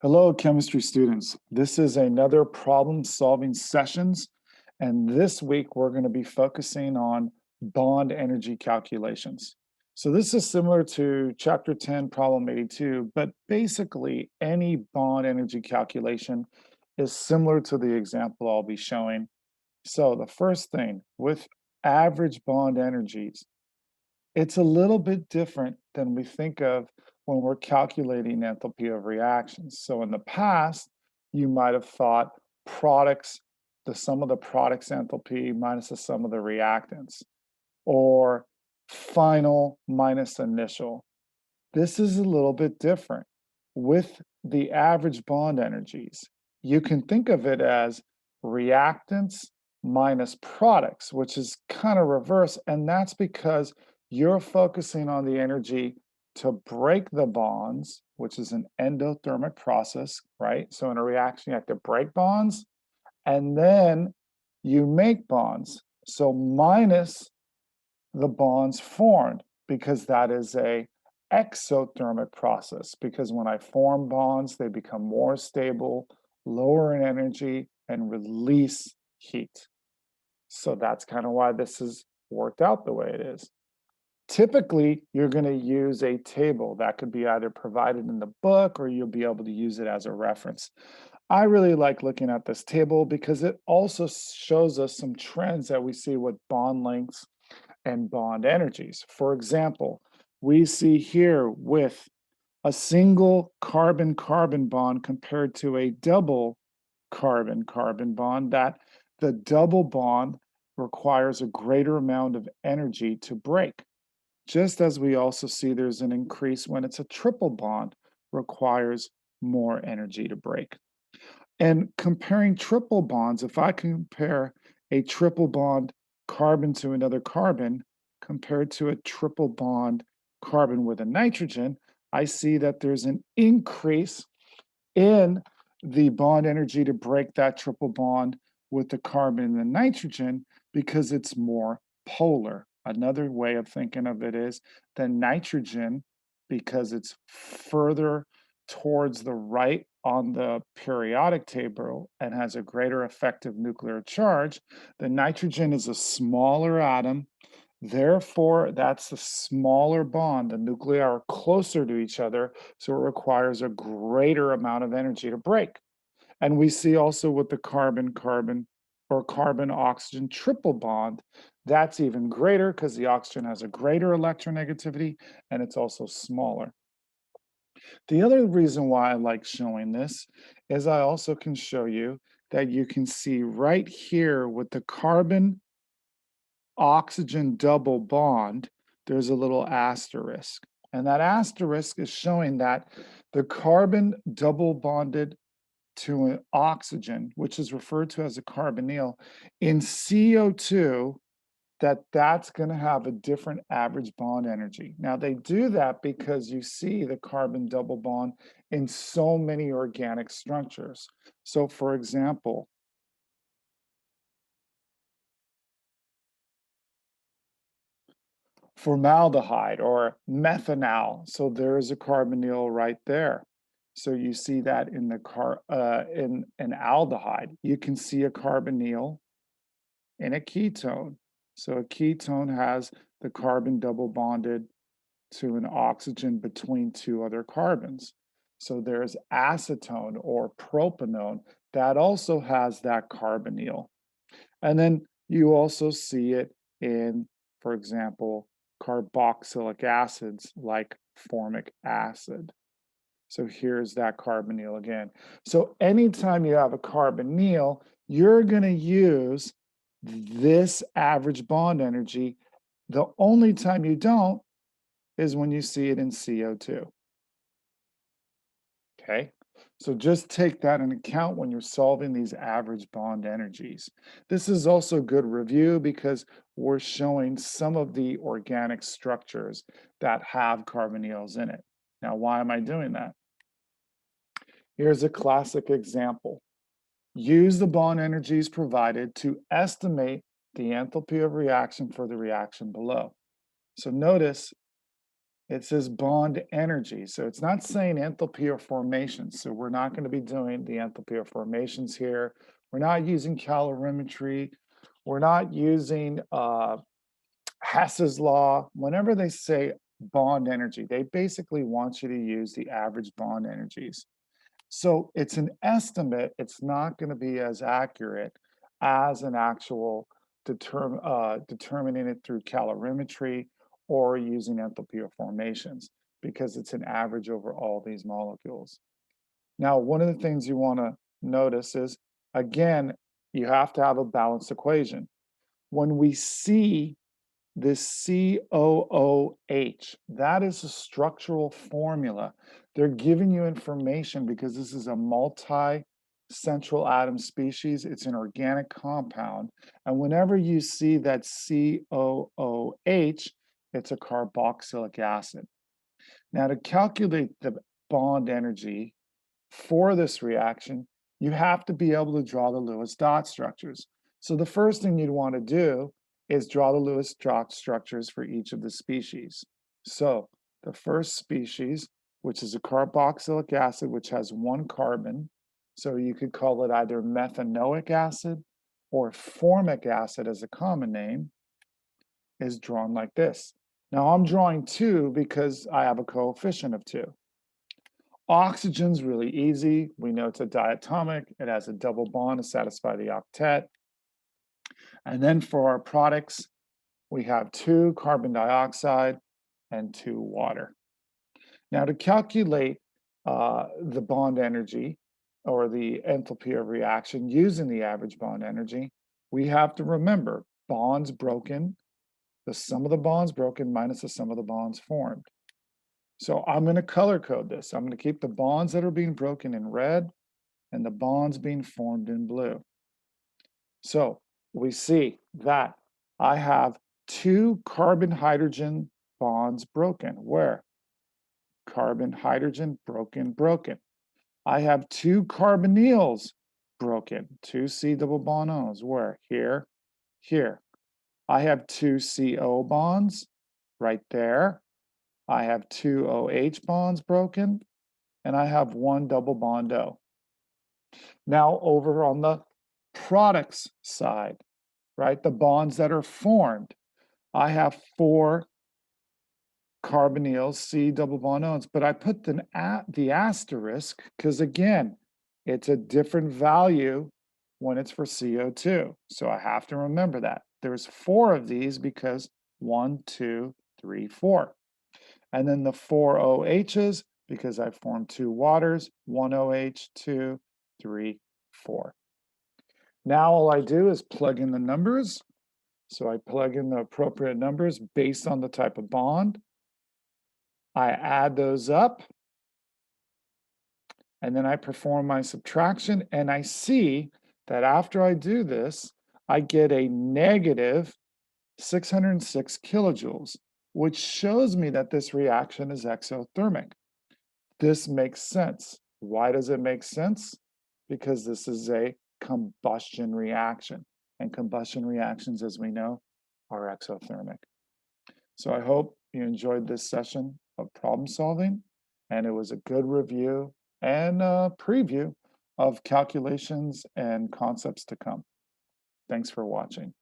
Hello, chemistry students. This is another problem-solving sessions, and this week we're going to be focusing on bond energy calculations. So this is similar to Chapter 10, Problem 82, but basically any bond energy calculation is similar to the example I'll be showing. So the first thing, with average bond energies, it's a little bit different than we think of when we're calculating enthalpy of reactions. So in the past, you might have thought products, the sum of the product's enthalpy minus the sum of the reactants, or final minus initial. This is a little bit different. With the average bond energies, you can think of it as reactants minus products, which is kind of reverse, and that's because you're focusing on the energy to break the bonds, which is an endothermic process, right? So in a reaction, you have to break bonds, and then you make bonds. So minus the bonds formed, because that is a exothermic process, because when I form bonds, they become more stable, lower in energy, and release heat. So that's kind of why this is worked out the way it is. Typically, you're going to use a table that could be either provided in the book or you'll be able to use it as a reference. I really like looking at this table because it also shows us some trends that we see with bond lengths and bond energies. For example, we see here with a single carbon-carbon bond compared to a double carbon-carbon bond that the double bond requires a greater amount of energy to break. Just as we also see there's an increase when it's a triple bond, requires more energy to break. And comparing triple bonds, if I compare a triple bond carbon to another carbon compared to a triple bond carbon with a nitrogen, I see that there's an increase in the bond energy to break that triple bond with the carbon and the nitrogen because it's more polar. Another way of thinking of it is the nitrogen, because it's further towards the right on the periodic table and has a greater effective nuclear charge, the nitrogen is a smaller atom. Therefore, that's a smaller bond. The nuclei are closer to each other, so it requires a greater amount of energy to break. And we see also with the carbon-carbon or carbon-oxygen triple bond, that's even greater because the oxygen has a greater electronegativity and it's also smaller. The other reason why I like showing this is I also can show you that you can see right here with the carbon oxygen double bond, there's a little asterisk. And that asterisk is showing that the carbon double bonded to an oxygen, which is referred to as a carbonyl, in CO2, that's going to have a different average bond energy. Now, they do that because you see the carbon double bond in so many organic structures. So, for example, formaldehyde or methanol. So there is a carbonyl right there. So you see that in the in an aldehyde. You can see a carbonyl in a ketone. So a ketone has the carbon double bonded to an oxygen between two other carbons. So there's acetone or propanone that also has that carbonyl. And then you also see it in, for example, carboxylic acids like formic acid. So here's that carbonyl again. So anytime you have a carbonyl, you're going to use this average bond energy. The only time you don't is when you see it in CO2. Okay, so just take that into account when you're solving these average bond energies. This is also good review because we're showing some of the organic structures that have carbonyls in it. Now, why am I doing that? Here's a classic example. Use the bond energies provided to estimate the enthalpy of reaction for the reaction below. So notice It says bond energy. So it's not saying enthalpy or formations. So we're not going to be doing the enthalpy or formations here. We're not using calorimetry. We're not using Hess's law. Whenever they say bond energy, they basically want you to use the average bond energies. So it's an estimate. It's not going to be as accurate as an actual determining it through calorimetry or using enthalpy or formations because it's an average over all these molecules. Now, one of the things you want to notice is, again, you have to have a balanced equation. When we see this COOH, that is a structural formula. They're giving you information because this is a multi-central atom species. It's an organic compound. And whenever you see that COOH, it's a carboxylic acid. Now, to calculate the bond energy for this reaction, you have to be able to draw the Lewis dot structures. So the first thing you'd want to do is draw the Lewis dot structures for each of the species. So the first species, which is a carboxylic acid, which has one carbon, so you could call it either methanoic acid or formic acid as a common name, is drawn like this. Now I'm drawing 2 because I have a coefficient of 2. Oxygen's really easy. We know it's a diatomic. It has a double bond to satisfy the octet. And then for our products, we have 2 carbon dioxide and 2 water. Now to calculate the bond energy or the enthalpy of reaction using the average bond energy, we have to remember bonds broken, the sum of the bonds broken minus the sum of the bonds formed. So I'm going to color code this. I'm going to keep the bonds that are being broken in red and the bonds being formed in blue. So we see that I have 2 carbon-hydrogen bonds broken. Where? Carbon-hydrogen broken, broken. I have 2 carbonyls broken, 2 C double bond O's. Where? Here, here. I have 2 CO bonds right there. I have 2 OH bonds broken, and I have 1 double bond O. Now over on the products side, right, the bonds that are formed, I have 4 carbonyls, C double bond O's, but I put the asterisk because again, it's a different value when it's for CO2. So I have to remember that. There's 4 of these because 1, 2, 3, 4. And then the 4 OHs because I formed 2 waters, 1 OH, 2, 3, 4. Now all I do is plug in the numbers. So I plug in the appropriate numbers based on the type of bond. I add those up, and then I perform my subtraction, and I see that after I do this, I get a negative 606 kilojoules, which shows me that this reaction is exothermic. This makes sense. Why does it make sense? Because this is a combustion reaction, and combustion reactions, as we know, are exothermic. So I hope you enjoyed this session of problem solving, and it was a good review and a preview of calculations and concepts to come. Thanks for watching.